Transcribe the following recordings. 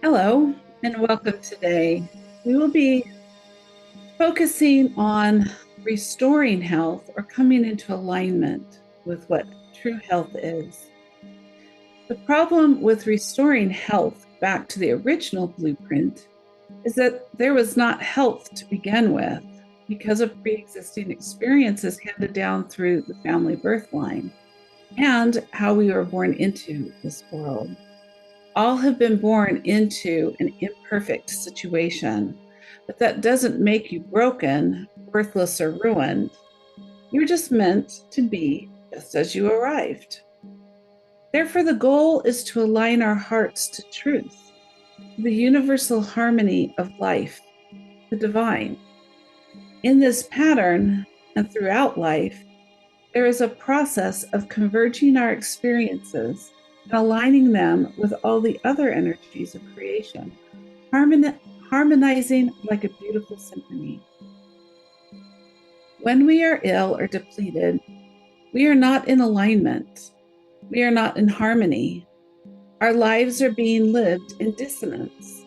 Hello and welcome today. We will be focusing on restoring health or coming into alignment with what true health is. The problem with restoring health back to the original blueprint is that there was not health to begin with because of pre-existing experiences handed down through the family birth line and how we were born into this world. All have been born into an imperfect situation, but that doesn't make you broken, worthless, or ruined. You're just meant to be just as you arrived. Therefore, the goal is to align our hearts to truth, the universal harmony of life, the divine. In this pattern and throughout life, there is a process of converging our experiences and aligning them with all the other energies of creation, harmonizing like a beautiful symphony. When we are ill or depleted, we are not in alignment. We are not in harmony. Our lives are being lived in dissonance,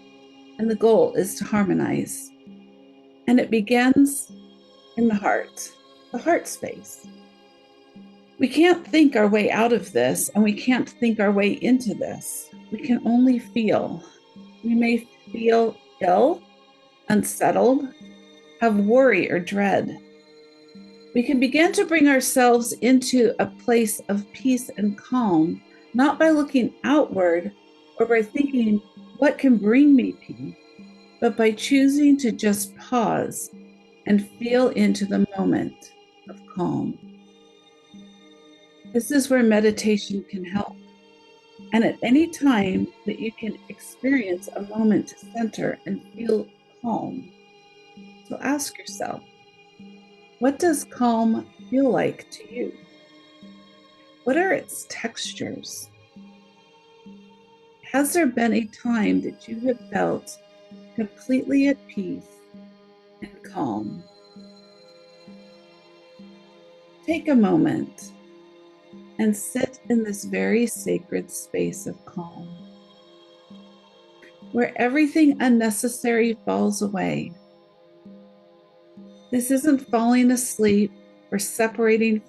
and the goal is to harmonize. And it begins in the heart space. We can't think our way out of this, and we can't think our way into this. We can only feel. We may feel ill, unsettled, have worry or dread. We can begin to bring ourselves into a place of peace and calm, not by looking outward or by thinking, what can bring me peace, but by choosing to just pause and feel into the moment of calm. This is where meditation can help. And at any time that you can experience a moment to center and feel calm. So ask yourself, what does calm feel like to you? What are its textures? Has there been a time that you have felt completely at peace and calm? Take a moment and sit in this very sacred space of calm, where everything unnecessary falls away. This isn't falling asleep or separating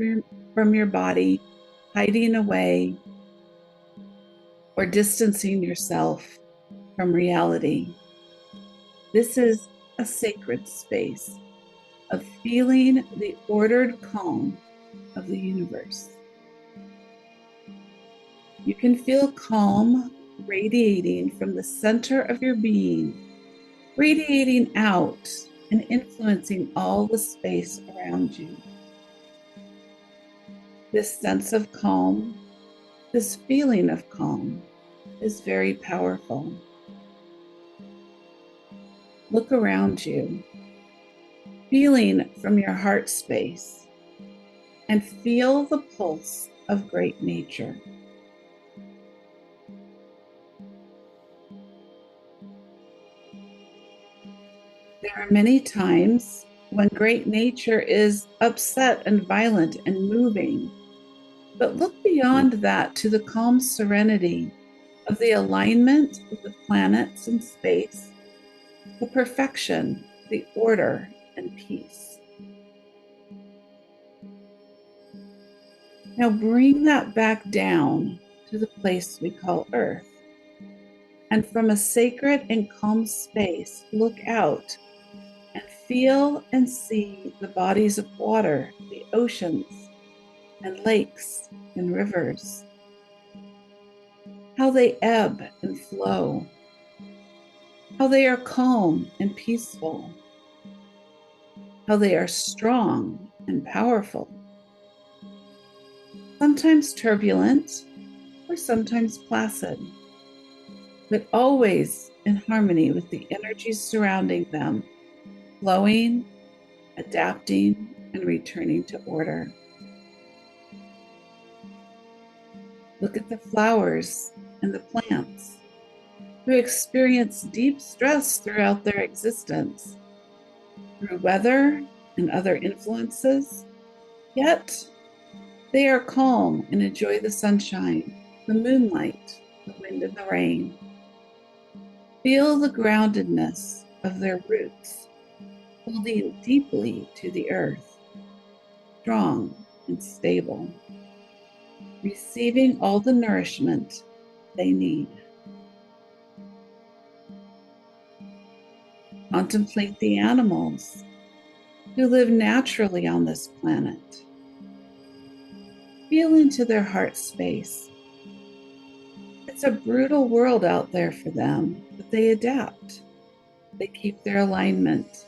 from your body, hiding away, or distancing yourself from reality. This is a sacred space of feeling the ordered calm of the universe. You can feel calm radiating from the center of your being, radiating out and influencing all the space around you. This sense of calm, this feeling of calm, is very powerful. Look around you, feeling from your heart space, and feel the pulse of great nature. There are many times when great nature is upset and violent and moving, but look beyond that to the calm serenity of the alignment of the planets and space, the perfection, the order, and peace. Now bring that back down to the place we call Earth. And from a sacred and calm space, look out and feel and see the bodies of water, the oceans, and lakes and rivers, how they ebb and flow, how they are calm and peaceful, how they are strong and powerful, sometimes turbulent or sometimes placid, but always in harmony with the energies surrounding them, flowing, adapting, and returning to order. Look at the flowers and the plants who experience deep stress throughout their existence, through weather and other influences, yet they are calm and enjoy the sunshine, the moonlight, the wind and the rain. Feel the groundedness of their roots, holding deeply to the earth, strong and stable, receiving all the nourishment they need. Contemplate the animals who live naturally on this planet. Feel into their heart space. It's a brutal world out there for them, but they adapt. They keep their alignment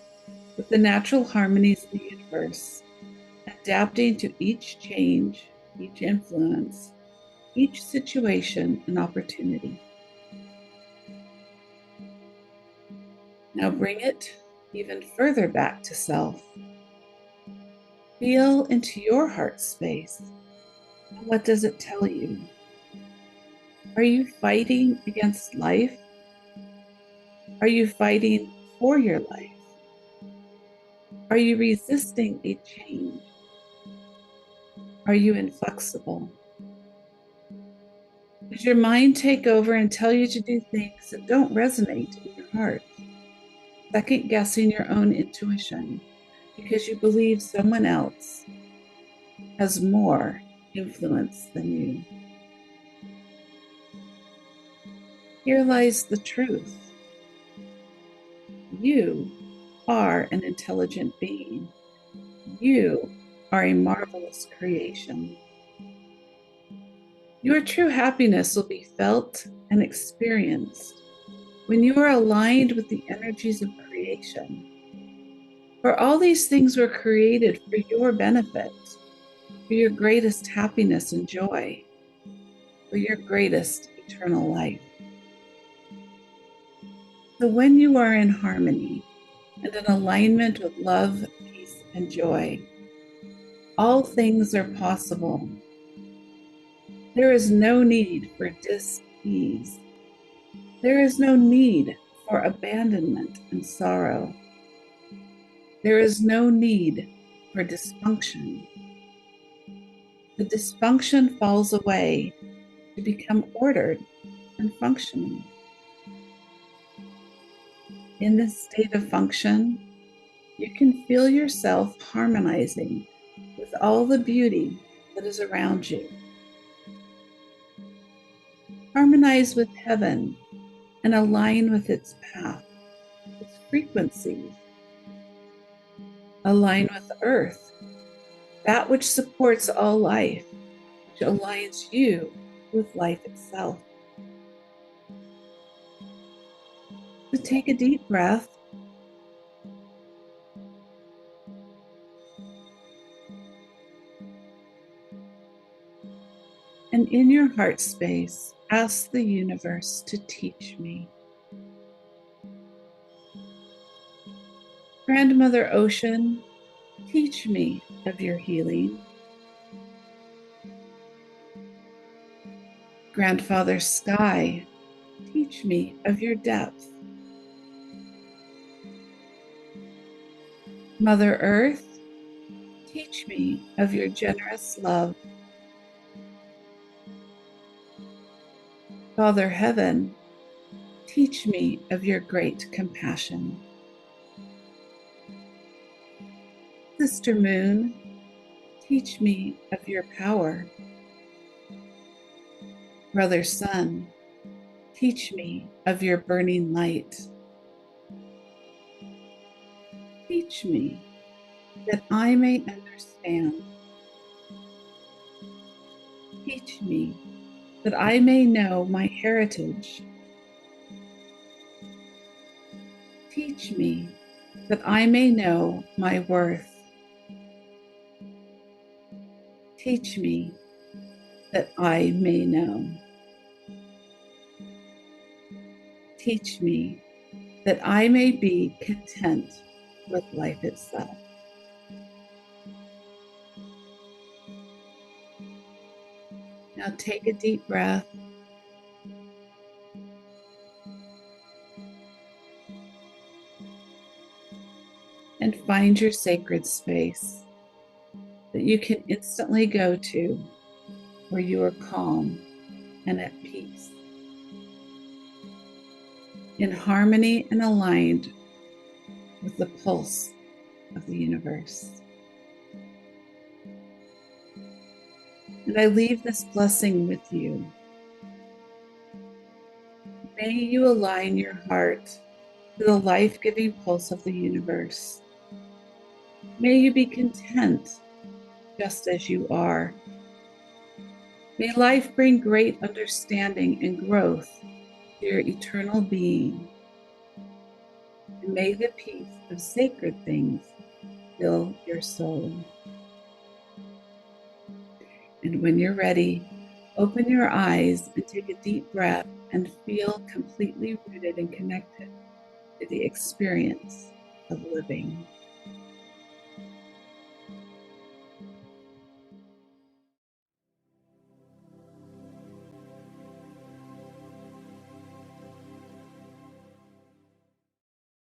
with the natural harmonies of the universe, adapting to each change, each influence, each situation and opportunity. Now bring it even further back to self. Feel into your heart space. What does it tell you? Are you fighting against life? Are you fighting for your life? Are you resisting a change? Are you inflexible? Does your mind take over and tell you to do things that don't resonate in your heart? Second guessing your own intuition because you believe someone else has more influence than you. Here lies the truth. You are an intelligent being. You are a marvelous creation. Your true happiness will be felt and experienced when you are aligned with the energies of creation. For all these things were created for your benefit, for your greatest happiness and joy, for your greatest eternal life. So when you are in harmony and in alignment with love, peace, and joy, all things are possible. There is no need for dis-ease. There is no need for abandonment and sorrow. There is no need for dysfunction. The dysfunction falls away to become ordered and functioning. In this state of function, you can feel yourself harmonizing with all the beauty that is around you. Harmonize with heaven and align with its path, its frequencies. Align with earth, that which supports all life, which aligns you with life itself. So take a deep breath. And in your heart space, ask the universe to teach me. Grandmother Ocean, teach me of your healing. Grandfather Sky, teach me of your depth. Mother Earth, teach me of your generous love. Father Heaven, teach me of your great compassion. Sister Moon, teach me of your power. Brother Sun, teach me of your burning light. Teach me that I may understand. Teach me that I may know my heritage. Teach me that I may know my worth. Teach me that I may know. Teach me that I may be content with life itself. Now take a deep breath. And find your sacred space that you can instantly go to where you are calm and at peace. in harmony and aligned with the pulse of the universe. And I leave this blessing with you. May you align your heart to the life-giving pulse of the universe. May you be content just as you are. May life bring great understanding and growth to your eternal being. And may the peace of sacred things fill your soul. And when you're ready, open your eyes and take a deep breath and feel completely rooted and connected to the experience of living.